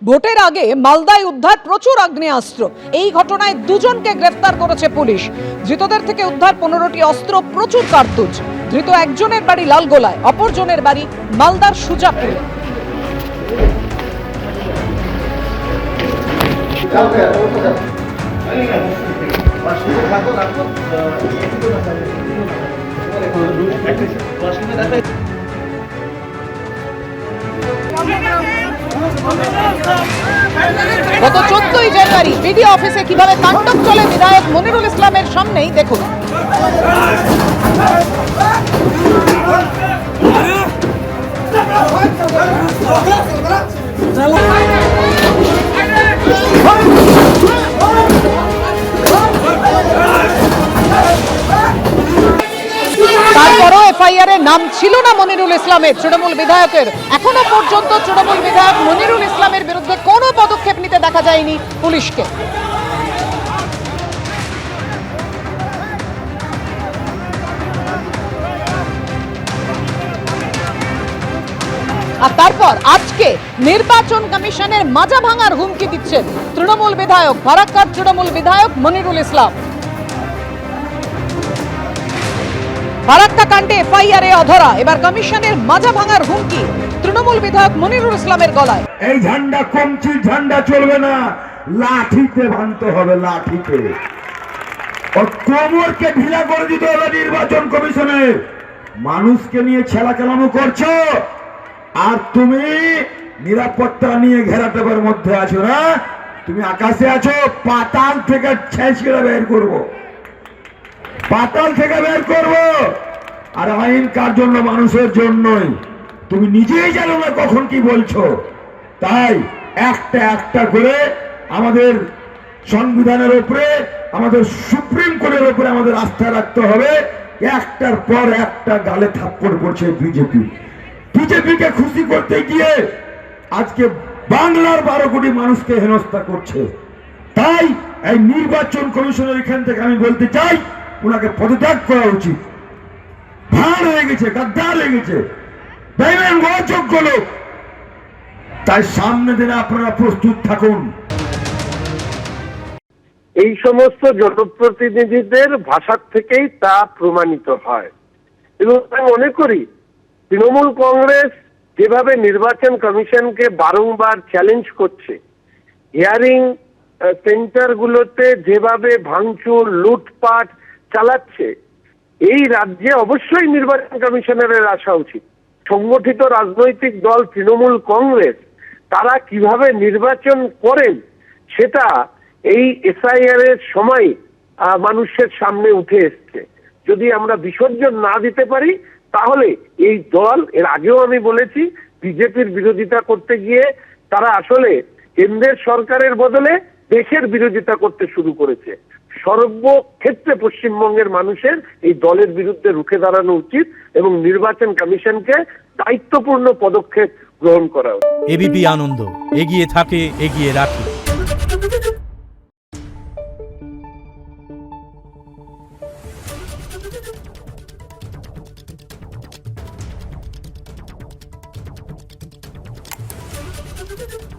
ভোটের আগে মালদায় উদ্ধার প্রচুর আগ্নেয়াস্ত্র। এই ঘটনায় দুজনকে গ্রেফতার করেছে পুলিশ। ধৃতদের থেকে উদ্ধার 15টি অস্ত্র, প্রচুর কার্তুজ। ধৃত একজনের বাড়ি লালগোলায়, অপরজনের বাড়ি মালদার সুজাপুরে। গত 14ই জানুয়ারি বিডিও অফিসে কিভাবে তাণ্ডব চলে বিধায়ক মনিরুল ইসলামের সামনেই দেখুন। তারপরও এফআইআর এর নাম ছিল না মনিরুল ইসলামের, তৃণমূল বিধায়কের। এখনো পর্যন্ত তৃণমূল বিধায়ক মনিরুল ইসলামের বিরুদ্ধে কোনো পদক্ষেপ নিতে দেখা যায়নি পুলিশকে। আর তারপর আজকে নির্বাচন কমিশনের মাজা ভাঙার হুমকি দিচ্ছেন তৃণমূল বিধায়ক, ফারাক্কার তৃণমূল বিধায়ক মনিরুল ইসলাম। ফারাক্কা কাণ্ডে এফআইআর এ অধরা, এবার কমিশনের মাজা ভাঙার হুমকি তৃণমূল বিধায়ক মনিরুল ইসলামের গলায়। এই ঝান্ডা কমছি, ঝান্ডা চলবে না, লাঠিতে ভাঙতে হবে, লাঠিতে। ও কোমরকে ঢিলা করে দিতে হবে নির্বাচন কমিশনে। মানুষকে নিয়ে ছেলাকেলামো করছো, আর তুমি নিরাপত্তা নিয়ে ঘেরাটোপের মধ্যে আছো না। তুমি আকাশে আছো, পাতাল থেকে ছেঁচড়ে বের করবো, পাতাল থেকে বের করবো। আর আইন কার জন্য? মানুষের জন্যই। তুমি নিজেই জানো না কখন কি বলছো। তাই একটা একটা করে আমাদের সংবিধানের উপরে, আমাদের সুপ্রিম কোর্টের উপরে আমাদের আস্থা রাখতে হবে। একটার পর একটা গালে থাপ্পড় করছে বিজেপি। বিজেপিকে খুশি করতে গিয়ে আজকে বাংলার 12 কোটি মানুষকে হেনস্থা করছে। তাই এই নির্বাচন কমিশনের এখান থেকে আমি বলতে চাই, ওনাকে পদত্যাগ করা উচিত। ভাঁড় হয়ে গেছে, গাদ্দার হয়ে গেছে, অযোগ্য লোক। তাই সামনে দিনে আপনারা প্রস্তুত থাকুন। এই সমস্ত জনপ্রতিনিধিদের ভাষার থেকেই তা প্রমাণিত হয়। এবং আমি মনে করি তৃণমূল কংগ্রেস যেভাবে নির্বাচন কমিশনকে বারংবার চ্যালেঞ্জ করছে, হিয়ারিং সেন্টারগুলোতে যেভাবে ভাঙচুর লুটপাট চালাচ্ছে, এই রাজ্যে অবশ্যই নির্বাচন কমিশনের আসা উচিত। সংগঠিত রাজনৈতিক দল তৃণমূল কংগ্রেস তারা কিভাবে নির্বাচন করেন সেটা এই এসআইআর এর সময় মানুষের সামনে উঠে এসছে। যদি আমরা বিসর্জন না দিতে পারি তাহলে এই দল, এর আগেও আমি বলেছি, বিজেপির বিরোধিতা করতে গিয়ে তারা আসলে কেন্দ্রের সরকারের বদলে দেশের বিরোধিতা করতে শুরু করেছে। সর্বক্ষেত্রে পশ্চিমবঙ্গের মানুষের এই দলের বিরুদ্ধে রুখে দাঁড়ানো উচিত এবং নির্বাচন কমিশনকে দায়িত্বপূর্ণ পদক্ষেপ গ্রহণ করা উচিত। এবিপি আনন্দ, এগিয়ে থাকে, এগিয়ে রাখে। Thank you.